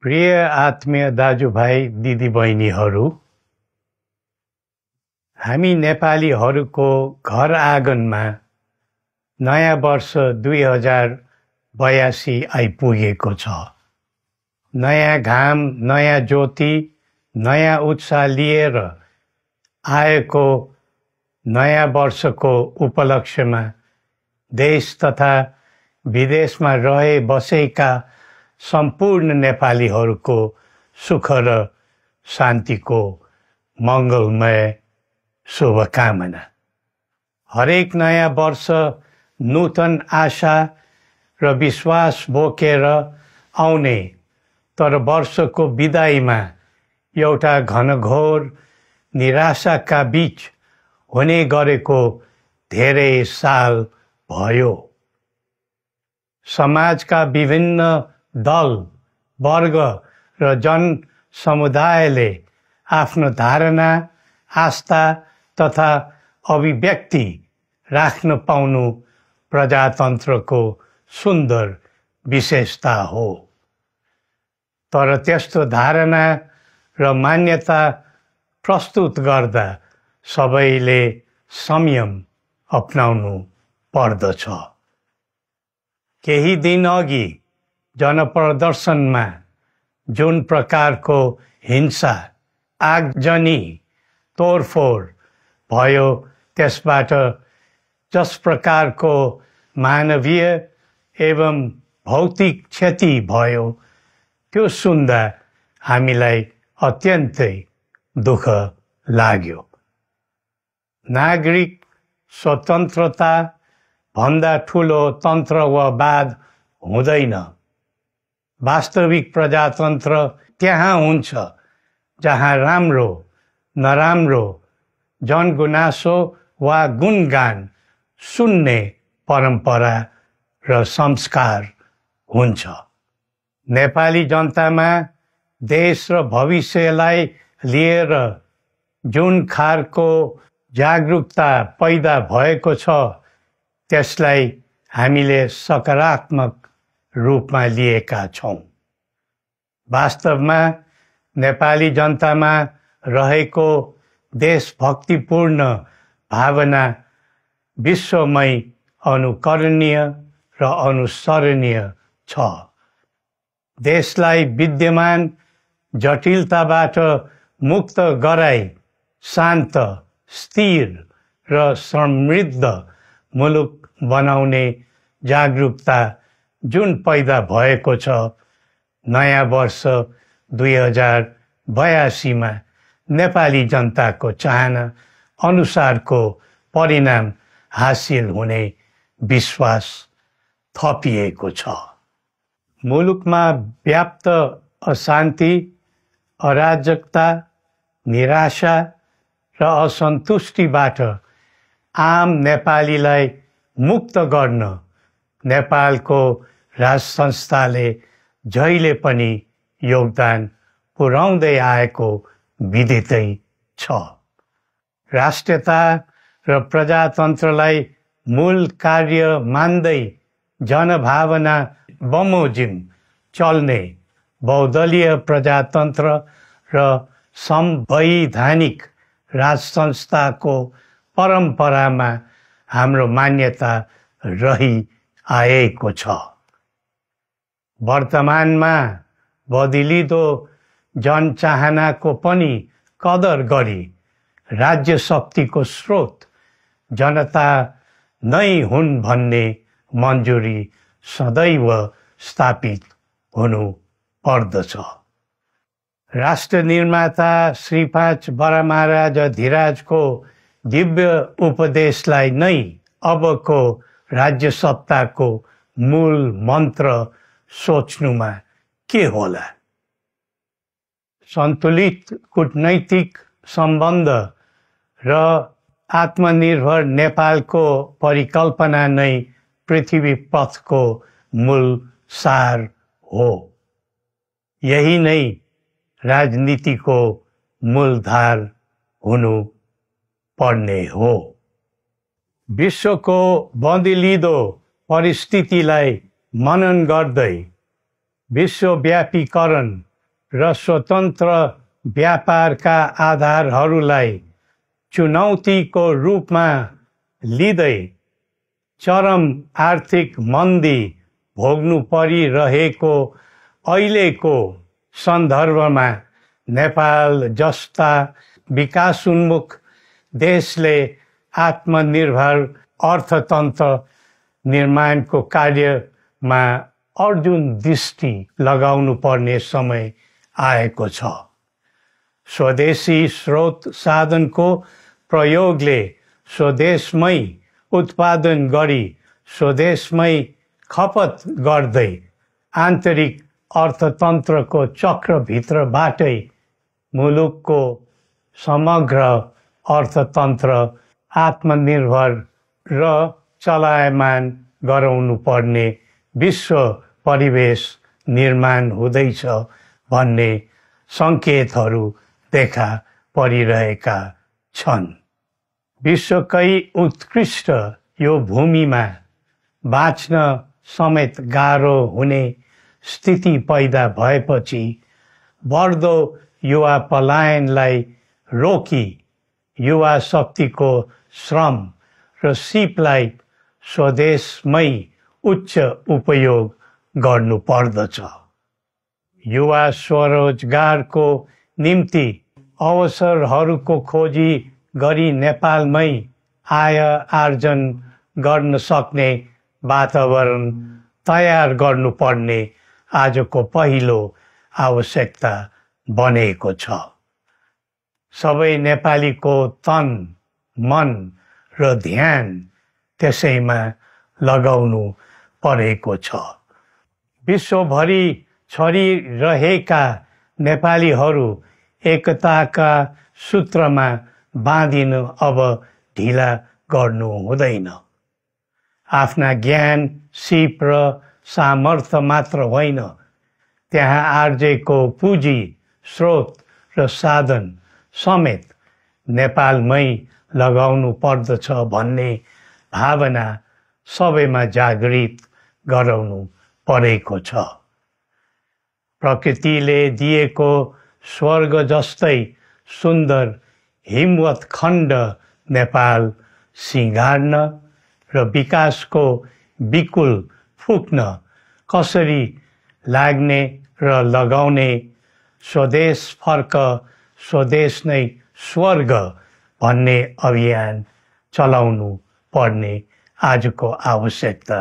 प्रिय आत्मीय दाजुभाइ दिदीबहिनीहरू, हामी नेपालीहरूको घर आँगनमा नयाँ वर्ष 2082 आइपुगेको छ। नयाँ घाम, नयाँ ज्योति, नयाँ उत्साह लिएर आएको नयाँ वर्षको उपलक्ष्यमा देश तथा विदेशमा रहे बसेका सम्पूर्ण नेपालीहरूको सुख र शान्तिको मङ्गलमय शुभकामना। हरेक नयाँ वर्ष नूतन आशा र विश्वास बोकेर आउने, तर वर्षको बिदाईमा एउटा घनघोर निराशाका बीच हुने गरेको धेरै साल भयो। समाजका विभिन्न दल, वर्ग र जन समुदायले आफ्नो धारणा, आस्था तथा अभिव्यक्ति राख्न पाउनु प्रजातन्त्रको सुन्दर विशेषता हो। तर त्यस्तो धारणा र मान्यता प्रस्तुत गर्दा सबैले संयम अपनाउनु पर्दछ। केही दिन अघि जनप्रदर्शनमा जुन प्रकारको हिंसा, आगजनी, तोडफोड भयो, त्यसबाट जस प्रकारको मानवीय एवं भौतिक क्षति भयो, त्यो सुन्दा हामीलाई अत्यन्तै दुःख लाग्यो। नागरिक स्वतन्त्रता भन्दा ठुलो तन्त्र वा वाद हुँदैन। वास्तविक प्रजातन्त्र त्यहाँ हुन्छ जहाँ राम्रो, नराम्रो, जनगुनासो वा गुणगान सुन्ने परम्परा र संस्कार हुन्छ। नेपाली जनतामा देश र भविष्यलाई लिएर जुन खालको जागरुकता पैदा भएको छ, त्यसलाई हामीले सकारात्मक रूपमा लिएका छौँ। वास्तवमा नेपाली जनतामा रहेको देशभक्तिपूर्ण भावना विश्वमै अनुकरणीय र अनुसरणीय छ। देशलाई विद्यमान जटिलताबाट मुक्त गराई शान्त, स्थिर र समृद्ध मुलुक बनाउने जागरुकता जुन पैदा भएको छ, नयाँ वर्ष 2082 मा नेपाली जनताको चाहना अनुसारको परिणाम हासिल हुने विश्वास थपिएको छ। मुलुकमा व्याप्त अशान्ति, अराजकता, निराशा र असन्तुष्टिबाट आम नेपालीलाई मुक्त गर्न नेपालको राज संस्थाले जहिले पनि योगदान पुर्याउँदै आएको विदितै छ। राष्ट्रियता र प्रजातन्त्रलाई मूल कार्य मान्दै जनभावना बमोजिम चल्ने बहुदलीय प्रजातन्त्र र संवैधानिक राज संस्थाको परम्परामा हाम्रो मान्यता रही आएको छ। वर्तमानमा बदलिँदो जनचाहनाको पनि कदर गरी राज्य शक्तिको स्रोत जनता नै हुन् भन्ने मन्जुरी सदैव स्थापित हुनु पर्दछ। राष्ट्र निर्माता श्री 5 बरामहाराज धीराजको दिव्य उपदेशलाई नै अबको राज्य सत्ताको मूल मन्त्र सोच्नुमा के होला? सन्तुलित कूटनैतिक सम्बन्ध र आत्मनिर्भर नेपालको परिकल्पना नै पृथ्वी पथको मूल सार हो। यही नै राजनीतिको मूलधार हुनु पर्ने हो। विश्वको बदलिँदो परिस्थितिलाई मनन गर्दै विश्वव्यापीकरण र स्वतन्त्र व्यापारका आधारहरूलाई चुनौतीको रूपमा लिँदै चरम आर्थिक मन्दी भोग्नु परिरहेको अहिलेको सन्दर्भमा नेपाल जस्ता विकासोन्मुख देशले आत्मनिर्भर अर्थतन्त्र निर्माणको कार्यमा अर्जुन दृष्टि लगाउनु पर्ने समय आएको छ। स्वदेशी स्रोत साधनको प्रयोगले स्वदेशमै उत्पादन गरी स्वदेशमै खपत गर्दै आन्तरिक अर्थतन्त्रको चक्रभित्रबाटै मुलुकको समग्र अर्थतन्त्र आत्मनिर्भर र चलायमान गराउनु पर्ने विश्व परिवेश निर्माण हुँदैछ भन्ने सङ्केतहरू देखा परिरहेका छन्। विश्वकै उत्कृष्ट यो भूमिमा बाँच्न समेत गाह्रो हुने स्थिति पैदा भएपछि बढ्दो युवा पलायनलाई रोकी युवा शक्तिको श्रम र सिपलाई स्वदेशमै उच्च उपयोग गर्नु पर्दछ। युवा स्वरोजगारको निम्ति अवसरहरूको खोजी गरी नेपालमै आय आर्जन गर्न सक्ने वातावरण तयार गर्नुपर्ने आजको पहिलो आवश्यकता बनेको छ। सबै नेपालीको तन, मन र ध्यान त्यसैमा लगाउनु परेको छ। विश्वभरि छरिरहेका नेपालीहरू एकताका सूत्रमा बाँधिन अब ढिला गर्नु हुँदैन। आफ्ना ज्ञान, सिप र सामर्थ्य मात्र होइन, त्यहाँ आर्जेको पुँजी, स्रोत र साधन समेत नेपालमै लगाउनु पर्दछ भन्ने भावना सबैमा जागृत गराउनु परेको छ। प्रकृतिले दिएको स्वर्ग जस्तै सुन्दर हिमवत् खण्ड नेपाल सिँगार्न र विकासको विपुल फुक्न कसरी लाग्ने र लगाउने स्वदेश फर्क स्वदेश नै स्वर्ग भन्ने अभियान चलाउनु पर्ने आजको आवश्यकता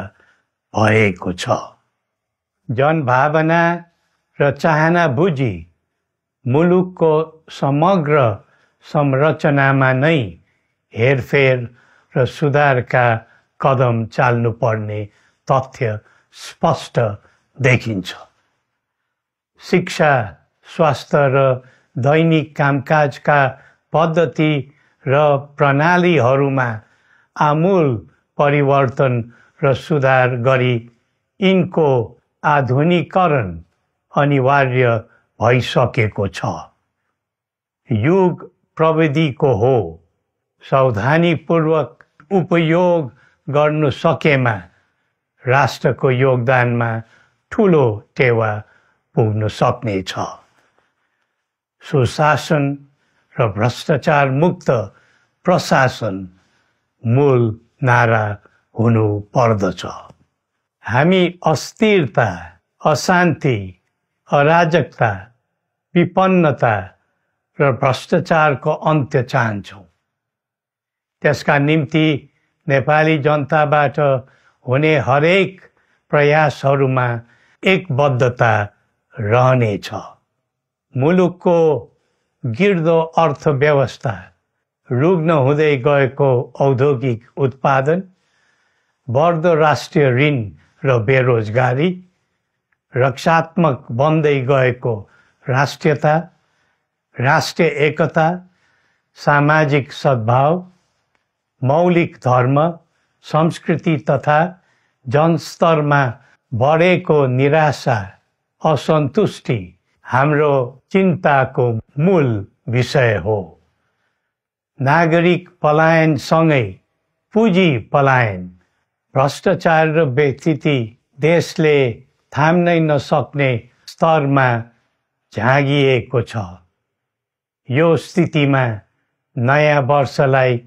भएको छ। जनभावना र चाहना बुझी मुलुकको समग्र संरचनामा नै हेरफेर र सुधारका कदम चाल्नुपर्ने तथ्य स्पष्ट देखिन्छ। शिक्षा, स्वास्थ्य र दैनिक कामकाजका पद्धति र प्रणालीहरूमा आमूल परिवर्तन र सुधार गरी यिनको आधुनिकीकरण अनिवार्य भइसकेको छ। युग प्रविधिको हो, सावधानीपूर्वक उपयोग गर्नु सकेमा राष्ट्रको योगदानमा ठुलो टेवा पुग्न सक्नेछ। सुशासन र भ्रष्टाचार मुक्त प्रशासन मूल नारा हुनु पर्दछ। हामी अस्थिरता, अशान्ति, अराजकता, विपन्नता र भ्रष्टाचारको अन्त्य चाहन्छौँ। त्यसका निम्ति नेपाली जनताबाट हुने हरेक प्रयासहरूमा एकबद्धता रहनेछ। मुलुकको गिर्दो अर्थव्यवस्था, रुग्न हुँदै गएको औद्योगिक उत्पादन, बढ्दो राष्ट्रिय ऋण र बेरोजगारी, रक्षात्मक बन्दै गएको राष्ट्रियता, राष्ट्रिय एकता, सामाजिक सद्भाव, मौलिक धर्म, संस्कृति तथा जनस्तरमा बढेको निराशा, असन्तुष्टि हाम्रो चिन्ताको मूल विषय हो। नागरिक पलायनसँगै पुँजी पलायन, भ्रष्टाचार र व्यथिति देशले थाम्नै नसक्ने स्तरमा झाँगिएको छ। यो स्थितिमा नयाँ वर्षलाई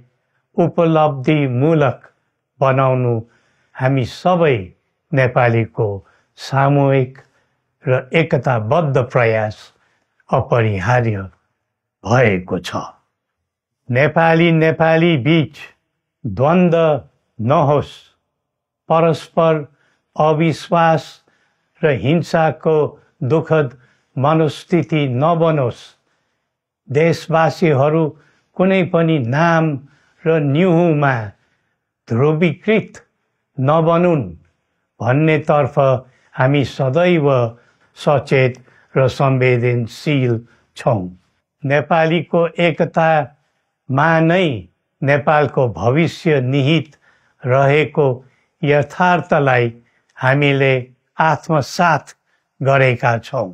उपलब्धिमूलक बनाउनु हामी सबै नेपालीको सामूहिक र एकताबद्ध प्रयास अपरिहार्य भएको छ। नेपाली बीच द्वन्द्व नहोस्, परस्पर अविश्वास र हिंसाको दुःखद मनोस्थिति नबनोस्, देशवासीहरू कुनै पनि नाम र न्युहुमा ध्रुवीकृत नबनुन् भन्नेतर्फ हामी सदैव सचेत र संवेदनशील छौँ। नेपालीको एकतामा नै नेपालको भविष्य निहित रहेको यथार्थलाई हामीले आत्मसात गरेका छौँ।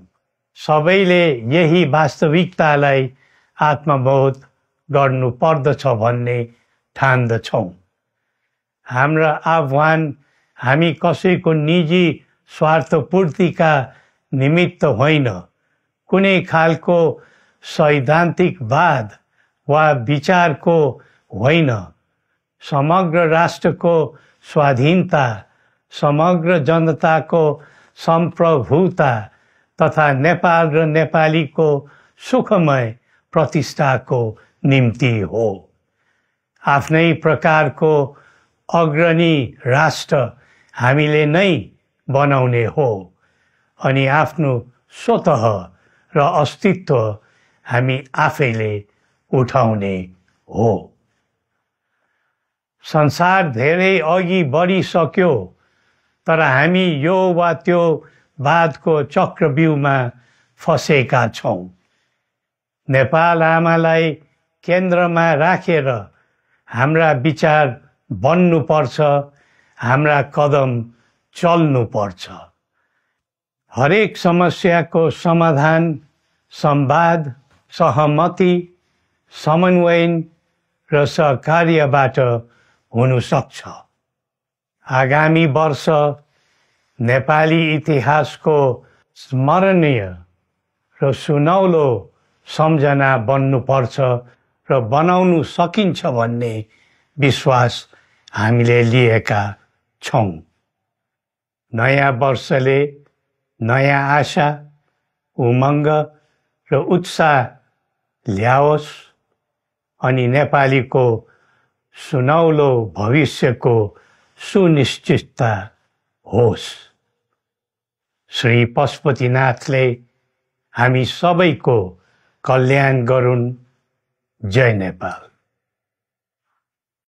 सबैले यही वास्तविकतालाई आत्मबोध गर्नुपर्दछ भन्ने ठान्दछौँ। हाम्रा आह्वान हामी कसैको निजी स्वार्थपूर्तिका निमित्त होइन, कुनै खालको सैद्धान्तिकवाद वा विचारको होइन। समग्र राष्ट्रको स्वाधीनता, समग्र जनताको सम्प्रभुता तथा नेपाल र नेपालीको सुखमय प्रतिष्ठाको निम्ति हो। आफ्नै प्रकारको अग्रणी राष्ट्र हामीले नै बनाउने हो अनि आफ्नो स्वतः र अस्तित्व हामी आफैले उठाउने हो। संसार धेरै अघि बढिसक्यो, तर हामी यो वा त्यो वादको चक्रव्यूहमा फँसेका छौँ। नेपाल आमालाई केन्द्रमा राखेर हाम्रा विचार बन्नुपर्छ, हाम्रा कदम चल्नुपर्छ। हरेक समस्याको समाधान संवाद, सहमति, समन्वयन र सहकार्यबाट हुन सक्छ। आगामी वर्ष नेपाली इतिहासको स्मरणीय र सुनौलो सम्झना बन्नुपर्छ र बनाउनु सकिन्छ भन्ने विश्वास हामीले लिएका छौँ। नयाँ वर्षले नयाँ आशा, उमङ्ग र उत्साह ल्याओस् अनि नेपालीको सुनौलो भविष्यको सुनिश्चितता होस्। श्री पशुपतिनाथले हामी सबैको कल्याण गरून्। जय नेपाल।